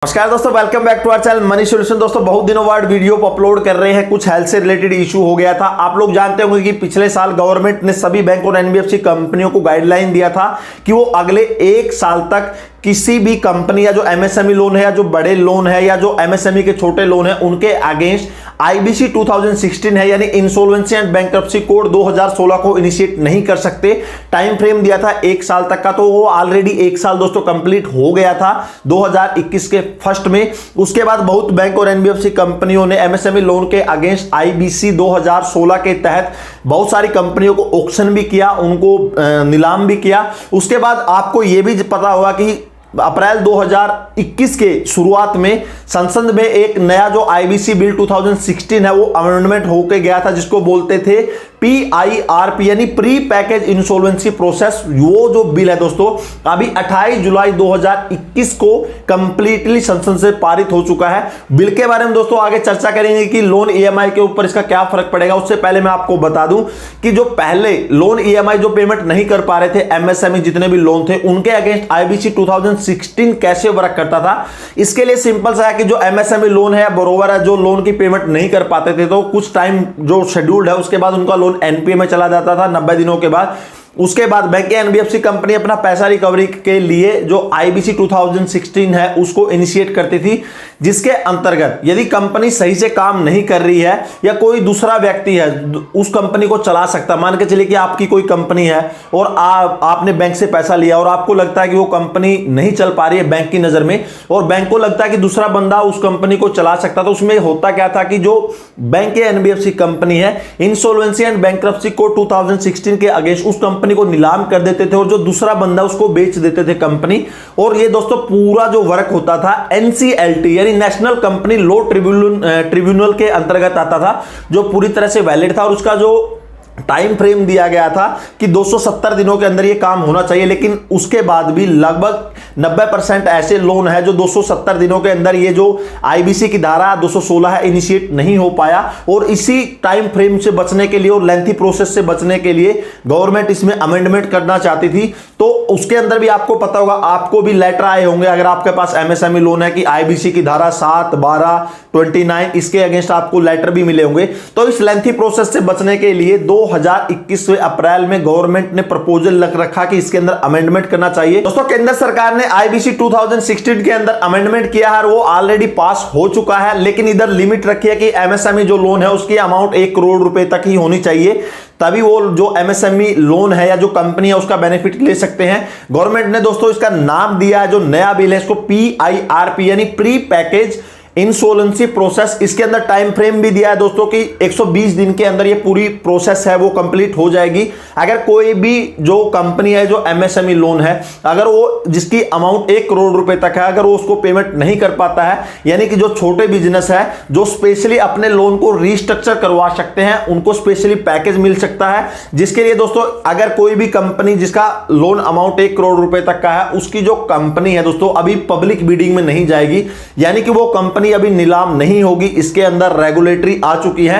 नमस्कार दोस्तों, welcome back to our channel money solution. दोस्तों बहुत दिनों बाद वीडियो अपलोड कर रहे हैं। कुछ हेल्थ से रिलेटेड इशू हो गया था। आप लोग जानते होंगे कि पिछले साल गवर्नमेंट ने सभी बैंक और एनबीएफसी कंपनियों को गाइडलाइन दिया था कि वो अगले 1 साल तक किसी भी कंपनी या जो एमएसएमई लोन है या जो बड़े लोन है या जो एमएसएमई के छोटे लोन है उनके अगेंस्ट आईबीसी 2016 है यानी इंसॉल्वेंसी एंड बैंक्रप्सी कोड 2016 को इनिशिएट नहीं कर सकते। टाइम फ्रेम दिया था 1 साल तक का, तो वो ऑलरेडी 1 साल दोस्तों कंप्लीट हो गया था 2021 के फर्स्ट में। उसके बाद बहुत बैंक और एनबीएफसी कंपनियों ने एमएसएमई लोन के अगेंस्ट आईबीसी 2016 के तहत बहुत सारी कंपनियों को ऑक्शन भी किया, उनको नीलाम भी किया। उसके बाद आपको यह भी पता होगा कि अप्रैल 2021 के शुरुआत में संसद में एक नया जो आईबीसी बिल 2016 है वो अमेंडमेंट होके गया था, जिसको बोलते थे PIRP यानी प्री पैकेज इंसॉल्वेंसी प्रोसेस। वो जो बिल है दोस्तों अभी 28 जुलाई 2021 को कंप्लीटली संसद से पारित हो चुका है। बिल के बारे में दोस्तों आगे चर्चा करेंगे कि लोन ईएमआई के ऊपर इसका क्या फर्क पड़ेगा। उससे पहले मैं आपको बता दूं कि जो पहले लोन ईएमआई जो पेमेंट नहीं कर पा रहे थे एमएसएमई जितने भी लोन थे उनके अगेंस्ट आईबीसी 2016 कैसे वर्क करता था। इसके लिए सिंपल सा है कि जो एमएसएमई लोन है बोरोवर है जो लोन की पेमेंट नहीं कर पाते थे तो कुछ टाइम जो शेड्यूल्ड है उसके बाद उनका लोन एनपीए में चला जाता था 90 दिनों के बाद। उसके बाद बैंक या एनबीएफसी कंपनी अपना पैसा रिकवरी के लिए जो आईबीसी 2016 है उसको इनिशिएट करती थी, जिसके अंतर्गत यदि कंपनी सही से काम नहीं कर रही है या कोई दूसरा व्यक्ति है उस कंपनी को चला सकता। मान के चलिए कि आपकी कोई कंपनी है और आपने बैंक से पैसा लिया और आपको लगता है कि वो कंपनी नहीं चल पा रही है बैंक की नजर में और बैंक को लगता है कि दूसरा बंदा उस कंपनी को चला सकता। तो उसमें होता क्या था कि जो बैंक या एनबीएफसी कंपनी है इंसॉल्वेंसी एंड बैंक्रप्सी कोड 2016 के अगेंस्ट उस कंपनी को नीलाम कर देते थे और जो दूसरा बंदा उसको बेच देते थे कंपनी। और ये दोस्तों पूरा जो वर्क होता था एनसीएलटी यानी नेशनल कंपनी लॉ ट्रिब्यूनल के अंतर्गत आता था, जो पूरी तरह से वैलिड था। और उसका जो टाइम फ्रेम दिया गया था कि 270 दिनों के अंदर ये काम होना चाहिए, लेकिन उसके बाद भी लगभग 90% ऐसे लोन है जो 270 दिनों के अंदर ये जो आईबीसी की धारा 216 है इनिशिएट नहीं हो पाया। और इसी टाइम फ्रेम से बचने के लिए और लेंथी प्रोसेस से बचने के लिए गवर्नमेंट इसमें अमेंडमेंट करना चाहती थी। तो उसके अंदर भी आपको पता होगा, आपको भी लेटर आए होंगे अगर आपके पास एमएसएमई लोन है कि आईबीसी की धारा 7, 12, 29 इसके अगेंस्ट आपको लेटर भी मिले होंगे। तो इस लेंथी प्रोसेस से बचने के लिए 2021 अप्रैल में गवर्नमेंट ने प्रपोजल रख रखा कि इसके अंदर अमेंडमेंट करना चाहिए। दोस्तों केंद्र सरकार ने आईबीसी 2016 के अंदर अमेंडमेंट किया है, वो ऑलरेडी पास हो चुका है, लेकिन इधर लिमिट रखी है कि एमएसएमई जो लोन है उसकी अमाउंट 1 करोड़ रुपए तक ही होनी चाहिए, तभी वो जो एमएसएमई लोन है या जो कंपनी है उसका बेनिफिट ले सकते हैं। गवर्नमेंट ने दोस्तों इसका नाम दिया है जो नया बिल है इसको PIRP यानी प्री पैकेज इंसॉल्वेंसी प्रोसेस। इसके अंदर टाइम फ्रेम भी दिया है दोस्तों कि 120 दिन के अंदर ये पूरी प्रोसेस है वो कंप्लीट हो जाएगी। अगर कोई भी जो कंपनी है जो एमएसएमई लोन है अगर वो जिसकी अमाउंट 1 करोड़ रुपए तक है अगर वो उसको पेमेंट नहीं कर पाता है, यानी कि जो छोटे बिजनेस है जो स्पेशली अपने लोन को रीस्ट्रक्चर करवा सकते हैं उनको स्पेशली पैकेज मिल सकता है। जिसके लिए दोस्तों अगर कोई भी कंपनी जिसका लोन अमाउंट 1 करोड़ रुपए तक का है उसकी जो कंपनी है दोस्तों अभी पब्लिक बिडिंग में नहीं जाएगी, यानी कि वो कंपनी अभी नीलाम नहीं होगी। इसके अंदर रेगुलेटरी आ चुकी है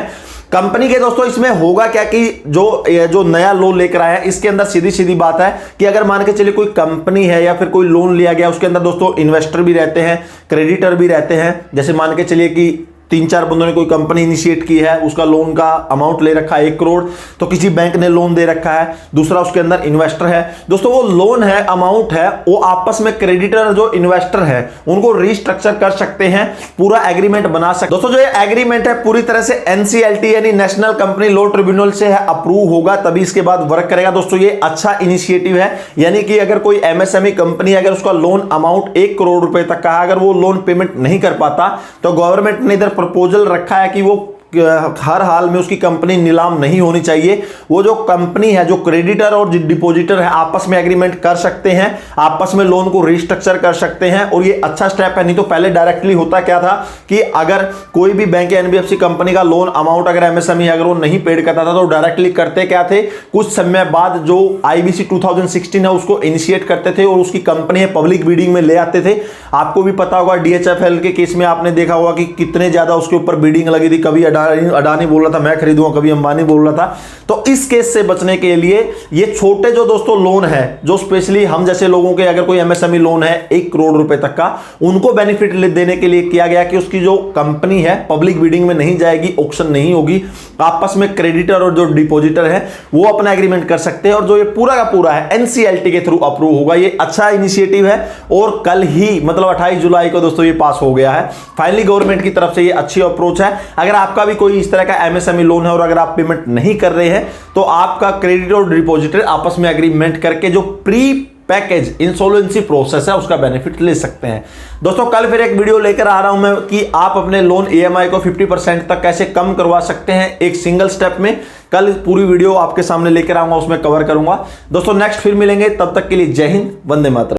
कंपनी के। दोस्तों इसमें होगा क्या कि जो नया लोन लेकर आया है इसके अंदर सीधी सीधी बात है कि अगर मान के चलिए कोई कंपनी है या फिर कोई लोन लिया गया उसके अंदर दोस्तों इन्वेस्टर भी रहते हैं, क्रेडिटर भी रहते हैं। जैसे मान के चलिए कि 3-4 बंदों ने कोई कंपनी इनिशिएट की है, उसका लोन का अमाउंट ले रखा है 1 करोड़, तो किसी बैंक ने लोन दे रखा है, दूसरा उसके अंदर इन्वेस्टर है। दोस्तों वो लोन है अमाउंट है वो आपस में क्रेडिटर जो इन्वेस्टर है उनको रीस्ट्रक्चर कर सकते हैं, पूरा एग्रीमेंट बना सकते। दोस्तों जो ये एग्रीमेंट है पूरी तरह से एनसीएलटी यानी नेशनल कंपनी लॉ ट्रिब्यूनल से है अप्रूव होगा तभी इसके बाद वर्क करेगा। दोस्तों ये अच्छा इनिशिएटिव है, यानी कि अगर कोई एमएसएमई कंपनी अगर उसका लोन अमाउंट 1 करोड़ रुपए तक का है अगर वो लोन पेमेंट नहीं कर पाता तो गवर्नमेंट ने इधर प्रपोजल रखा है कि वो हर हाल में उसकी कंपनी नीलाम नहीं होनी चाहिए। वो जो कंपनी है जो क्रेडिटर और डिपॉजिटर है आपस में एग्रीमेंट कर सकते हैं, आपस में लोन को रिस्ट्रक्चर कर सकते हैं और ये अच्छा स्टेप है। नहीं तो पहले डायरेक्टली होता क्या था कि अगर कोई भी बैंक या एनबीएफसी कंपनी का लोन अमाउंट अगर एमएसएमई अगर वो नहीं पेड करता था तो डायरेक्टली करते क्या थे, कुछ समय बाद जो आईबीसी 2016 है उसको इनिशिएट करते थे और उसकी कंपनी पब्लिक बिडिंग में ले आते थे। आपको भी पता होगा डीएचएफएल के केस में आपने देखा होगा कि कितने ज्यादा उसके ऊपर बिडिंग लगी थी, कभी अडानी बोल रहा था मैं खरीदूंगा, कभी अंबानी बोल रहा था। तो इस केस से बचने के लिए ये छोटे जो दोस्तों लोन है, जो स्पेशली हम जैसे लोगों के अगर कोई एमएसएमई लोन है 1 करोड़ रुपए तक का, उनको बेनिफिट देने के लिए किया गया कि उसकी जो कंपनी है पब्लिक बिडिंग में नहीं जाएगी, ऑक्शन नहीं होगी, आपस में क्रेडिटर और जो डिपॉजिटर है वो अपना एग्रीमेंट कर सकते हैं, और जो ये पूरा का पूरा है एनसीएलटी के थ्रू अप्रूव होगा। ये अच्छा इनिशिएटिव है और कल ही मतलब 28 जुलाई को दोस्तों ये पास हो गया है फाइनली गवर्नमेंट की तरफ से। ये अच्छी अप्रोच है। अगर आपका भी कोई इस तरह का एमएसएमई लोन है और अगर आप पेमेंट नहीं कर रहे हैं तो आपका क्रेडिटर और डिपॉजिटर आपस में एग्रीमेंट करके जो प्री पैकेज इंसॉल्वेंसी प्रोसेस है उसका बेनिफिट ले सकते हैं। दोस्तों कल फिर एक वीडियो लेकर आ रहा हूं मैं कि आप अपने लोन ईएमआई को 50% तक कैसे कम करवा सकते हैं एक सिंगल स्टेप में। कल पूरी वीडियो आपके सामने लेकर आऊंगा, उसमें कवर करूंगा। दोस्तों नेक्स्ट फिर मिलेंगे, तब तक के लिए जय हिंद, वंदे मातरम।